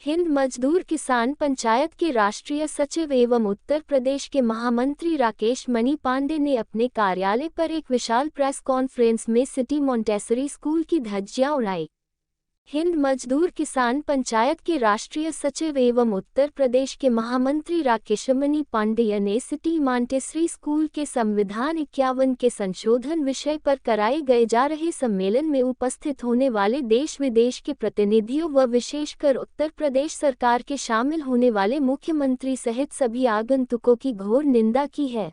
हिंद मजदूर किसान पंचायत के राष्ट्रीय सचिव एवं उत्तर प्रदेश के महामंत्री राकेश मणि पांडे ने अपने कार्यालय पर एक विशाल प्रेस कॉन्फ्रेंस में सिटी मोंटेसरी स्कूल की धज्जियां उड़ाई। हिंद मजदूर किसान पंचायत के राष्ट्रीय सचिव एवं उत्तर प्रदेश के महामंत्री राकेश मणि पांडे ने सिटी मोंटेसरी स्कूल के संविधान 51 के संशोधन विषय पर कराए गए जा रहे सम्मेलन में उपस्थित होने वाले देश विदेश के प्रतिनिधियों व विशेषकर उत्तर प्रदेश सरकार के शामिल होने वाले मुख्यमंत्री सहित सभी आगंतुकों की घोर निंदा की है।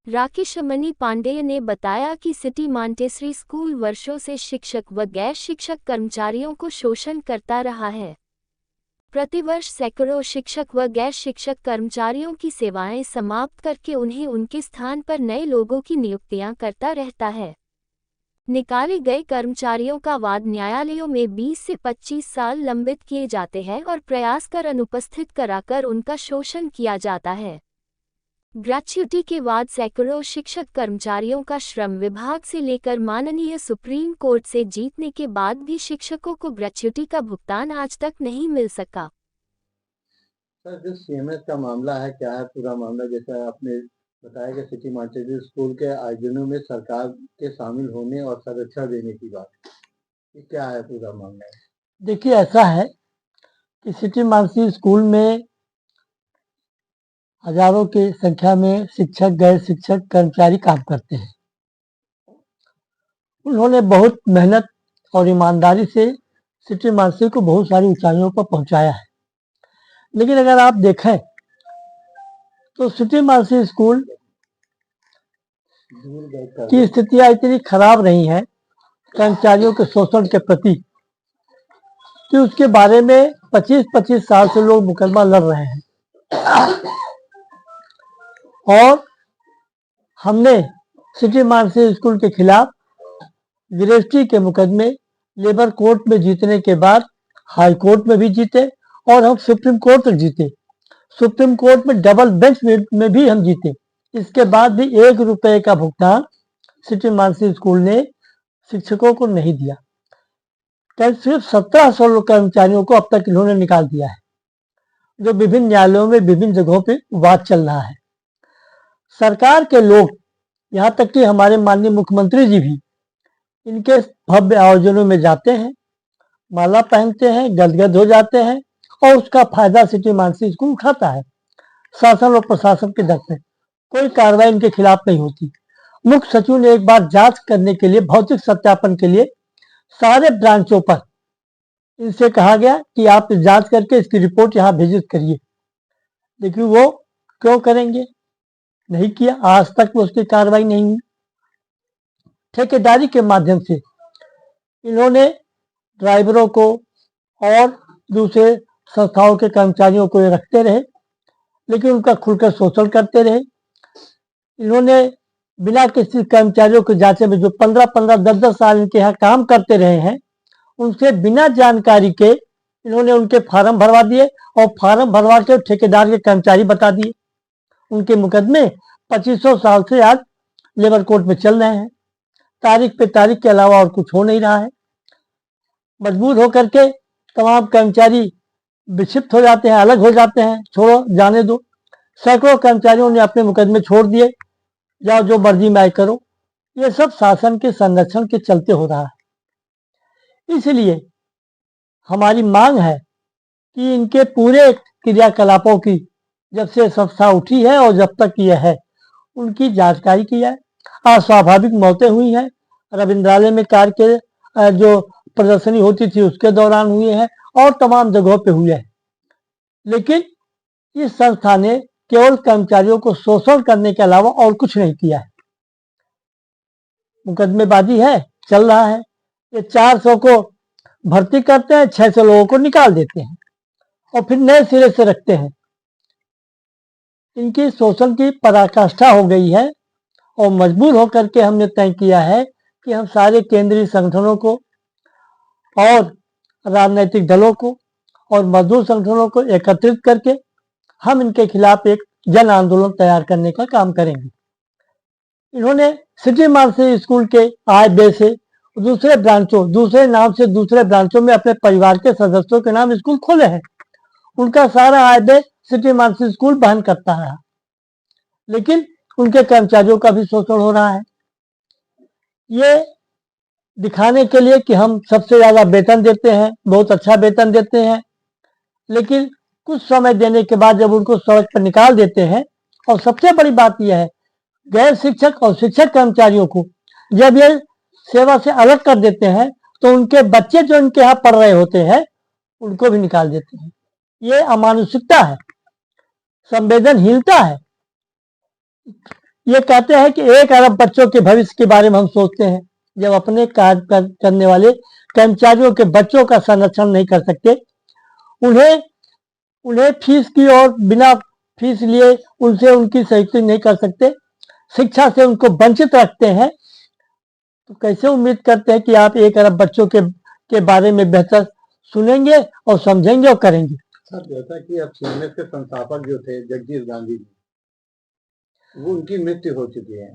राकेश मणि पांडेय ने बताया कि सिटी मोंटेसरी स्कूल वर्षों से शिक्षक व गैर शिक्षक कर्मचारियों को शोषण करता रहा है। प्रतिवर्ष सैकड़ों शिक्षक व गैर शिक्षक कर्मचारियों की सेवाएं समाप्त करके उन्हें उनके स्थान पर नए लोगों की नियुक्तियां करता रहता है। निकाले गए कर्मचारियों का वाद न्यायालयों में 20 से 25 साल लंबित किए जाते हैं और प्रयास कर अनुपस्थित कराकर उनका शोषण किया जाता है। ग्रेच्युटी के बाद सैकड़ों शिक्षक कर्मचारियों का श्रम विभाग से लेकर माननीय सुप्रीम कोर्ट से जीतने के बाद भी शिक्षकों को ग्रेच्युटी का भुगतान आज तक नहीं मिल सका। सर, जो सीएमएस का मामला है, क्या है पूरा मामला? जैसा आपने बताया कि सिटी मोंटेसरी स्कूल के आयोजनों में सरकार के शामिल होने और संरक्षण देने की बात, ये क्या है पूरा मामला? देखिए, ऐसा है कि सिटी मोंटेसरी स्कूल में हजारों की संख्या में शिक्षक गैर शिक्षक कर्मचारी काम करते हैं। उन्होंने बहुत मेहनत और ईमानदारी से सिटी मोंटेसरी को बहुत सारी ऊंचाइयों पर पहुंचाया है। लेकिन अगर आप देखें तो सिटी मोंटेसरी स्कूल की स्थितियां इतनी खराब रही हैं कर्मचारियों के शोषण के प्रति कि उसके बारे में 25-25 साल से लोग मुकदमा लड़ रहे हैं। और हमने सिटी मोंटेसरी स्कूल के खिलाफ जीएसटी के मुकदमे लेबर कोर्ट में जीतने के बाद हाई कोर्ट में भी जीते और हम सुप्रीम कोर्ट तक जीते। सुप्रीम कोर्ट में डबल बेंच में भी हम जीते। इसके बाद भी 1 रुपए का भुगतान सिटी मोंटेसरी स्कूल ने शिक्षकों को नहीं दिया। सिर्फ 1700 कर्मचारियों को अब तक इन्होंने निकाल दिया है, जो विभिन्न न्यायालयों में विभिन्न जगहों पे वाद चल रहा है। सरकार के लोग, यहाँ तक कि हमारे माननीय मुख्यमंत्री जी भी इनके भव्य आयोजनों में जाते हैं, माला पहनते हैं, गदगद हो जाते हैं और उसका फायदा सिटी मोंटेसरी स्कूल उठाता है। शासन और प्रशासन के डर से कोई कार्रवाई इनके खिलाफ नहीं होती। मुख्य सचिव ने एक बार जांच करने के लिए, भौतिक सत्यापन के लिए सारे ब्रांचों पर इनसे कहा गया कि आप जांच करके इसकी रिपोर्ट यहाँ भेजित करिए, लेकिन वो क्यों करेंगे? नहीं किया। आज तक उसकी कार्रवाई नहीं हुई। ठेकेदारी के माध्यम से इन्होंने ड्राइवरों को और दूसरे संस्थाओं के कर्मचारियों को रखते रहे, लेकिन उनका खुलकर शोषण करते रहे। इन्होंने बिना किसी कर्मचारियों को जांचे में जो 15-15, 10-10 साल इनके यहाँ काम करते रहे हैं, उनसे बिना जानकारी के इन्होंने उनके फार्म भरवा दिए और फार्म भरवा के ठेकेदार के कर्मचारी बता दिए। उनके मुकदमे 2500 साल से आज लेबर कोर्ट में चल रहे हैं। तारीख पे तारीख के अलावा और कुछ हो नहीं रहा है। मजबूर होकर के तमाम कर्मचारी विक्षिप्त हो जाते हैं, अलग हो जाते हैं, छोड़ो जाने दो। सैकड़ों कर्मचारियों ने अपने मुकदमे छोड़ दिए, जाओ जो मर्जी मैं करो। ये सब शासन के संरक्षण के चलते हो रहा है। इसलिए हमारी मांग है कि इनके पूरे क्रियाकलापों की, जब से संस्था उठी है और जब तक यह है, उनकी जानकारी की जाए। अस्वाभाविक मौतें हुई हैं, रविंद्रालय में कार के जो प्रदर्शनी होती थी उसके दौरान हुई है और तमाम जगहों पे हुई है। लेकिन इस संस्था ने केवल कर्मचारियों को शोषण करने के अलावा और कुछ नहीं किया है। मुकदमेबाजी है, चल रहा है। ये 400 को भर्ती करते हैं, 600 लोगों को निकाल देते हैं और फिर नए सिरे से रखते हैं। इनकी शोषण की पराकाष्ठा हो गई है और मजबूर होकर के हमने तय किया है कि हम सारे केंद्रीय संगठनों को और राजनीतिक दलों को और मजदूर संगठनों को एकत्रित करके हम इनके खिलाफ एक जन आंदोलन तैयार करने का काम करेंगे। इन्होंने सिटी मोंटेसरी स्कूल के आय व्यय से दूसरे ब्रांचों, दूसरे नाम से दूसरे ब्रांचों में अपने परिवार के सदस्यों के नाम स्कूल खोले हैं। उनका सारा आय व्यय सिटी मानसी स्कूल वहन करता है, लेकिन उनके कर्मचारियों का भी शोषण हो रहा है। ये दिखाने के लिए कि हम सबसे ज्यादा वेतन देते हैं, बहुत अच्छा वेतन देते हैं, लेकिन कुछ समय देने के बाद जब उनको सड़क पर निकाल देते हैं, और सबसे बड़ी बात यह है गैर शिक्षक और शिक्षक कर्मचारियों को जब ये सेवा से अलग कर देते हैं तो उनके बच्चे जो इनके यहाँ पढ़ रहे होते हैं उनको भी निकाल देते हैं। ये अमानुषिकता है, संवेदनहीनता है। ये कहते हैं कि 1 अरब बच्चों के भविष्य के बारे में हम सोचते हैं, जब अपने कार्य करने वाले कर्मचारियों के बच्चों का संरक्षण नहीं कर सकते, उन्हें फीस की और बिना फीस लिए उनसे उनकी सहयोग नहीं कर सकते, शिक्षा से उनको वंचित रखते हैं, तो कैसे उम्मीद करते हैं कि आप 1 अरब बच्चों के बारे में बेहतर सुनेंगे और समझेंगे और करेंगे। सर, जैसा कि अब सीएमएस के संस्थापक जो थे जगदीश गांधी जी, वो उनकी मृत्यु हो चुकी है।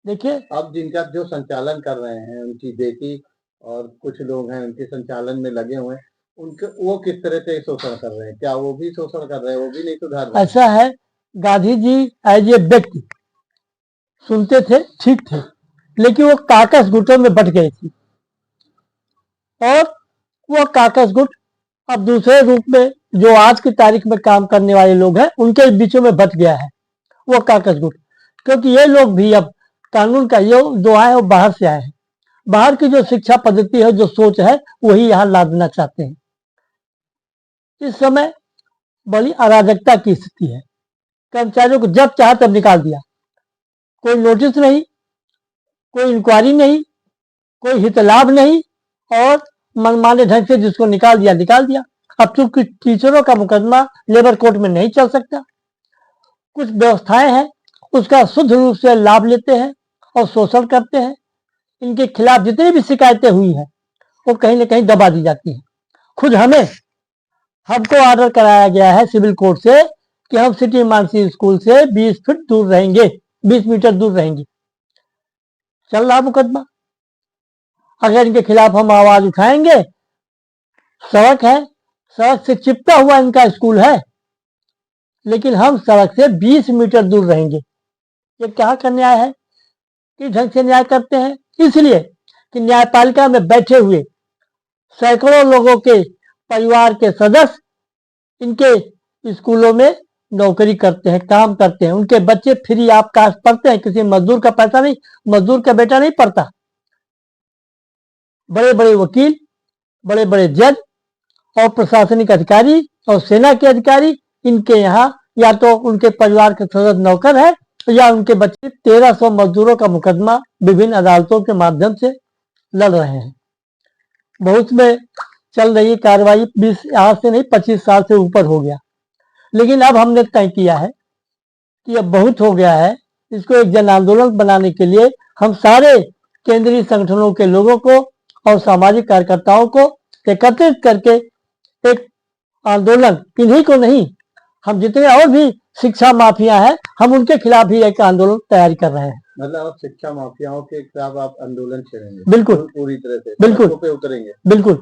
देखिए, अब जिनका जो संचालन कर रहे हैं उनकी बेटी और कुछ लोग हैं उनके संचालन में लगे हुए हैं, उनके वो किस तरह से शोषण कर रहे हैं? क्या वो भी शोषण कर रहे हैं? वो भी नहीं सुधार रहे हैं? ऐसा है, गांधी जी एज ए व्यक्ति सुनते थे, ठीक थे, लेकिन वो काकस गुटों में बट गए थे, और वो काकस गुट अब दूसरे रूप में जो आज की तारीख में काम करने वाले लोग हैं उनके बीचों में बट गया है वो काकस गुट। क्योंकि ये लोग भी अब कानून का ये जो आए वो बाहर से आए हैं, बाहर की जो शिक्षा पद्धति है, जो सोच है, वही यहाँ लादना चाहते हैं। इस समय बड़ी अराजकता की स्थिति है। कर्मचारियों को जब चाहा तब निकाल दिया, कोई नोटिस नहीं, कोई इंक्वायरी नहीं, कोई हितलाभ नहीं, और मनमाने ढंग से जिसको निकाल दिया। अब चूंकि टीचरों का मुकदमा लेबर कोर्ट में नहीं चल सकता, कुछ व्यवस्थाएं हैं उसका शुद्ध रूप से लाभ लेते हैं और शोषण करते हैं। इनके खिलाफ जितनी भी शिकायतें हुई हैं वो कहीं न कहीं दबा दी जाती हैं। खुद हमको ऑर्डर कराया गया है सिविल कोर्ट से कि हम सिटी मानसी स्कूल से 20 फीट दूर रहेंगे, 20 मीटर दूर रहेंगे। चल रहा मुकदमा। अगर इनके खिलाफ हम आवाज उठाएंगे, सड़क है, सड़क से चिपका हुआ इनका स्कूल है, लेकिन हम सड़क से 20 मीटर दूर रहेंगे। ये क्या का न्याय है? किस ढंग से न्याय करते हैं? इसलिए कि न्यायपालिका में बैठे हुए सैकड़ों लोगों के परिवार के सदस्य इनके स्कूलों में नौकरी करते हैं, काम करते हैं। उनके बच्चे फ्री ऑफ कास्ट पढ़ते हैं, किसी मजदूर का पैसा नहीं, मजदूर का बेटा नहीं पढ़ता। बड़े बड़े वकील, बड़े बड़े जज और प्रशासनिक अधिकारी और सेना के अधिकारी इनके यहाँ या तो उनके परिवार के सदस्य नौकर है या उनके बच्चे 1300 मजदूरों का मुकदमा विभिन्न अदालतों के माध्यम से लड़ रहे हैं। बहुत में चल रही कार्रवाई 20 आज से नहीं 25 साल से ऊपर हो गया, लेकिन अब हमने तय किया है कि अब बहुत हो गया है। इसको एक जन आंदोलन बनाने के लिए हम सारे केंद्रीय संगठनों के लोगों को और सामाजिक कार्यकर्ताओं को एकत्रित करके एक आंदोलन, इन्हीं को नहीं, हम जितने और भी शिक्षा माफिया हैं हम उनके खिलाफ भी एक आंदोलन तैयारी कर रहे हैं। मतलब आप शिक्षा माफियाओं के खिलाफ आप आंदोलन छेड़ेंगे? बिल्कुल, पूरी तरह से बिल्कुल पे उतरेंगे? बिल्कुल।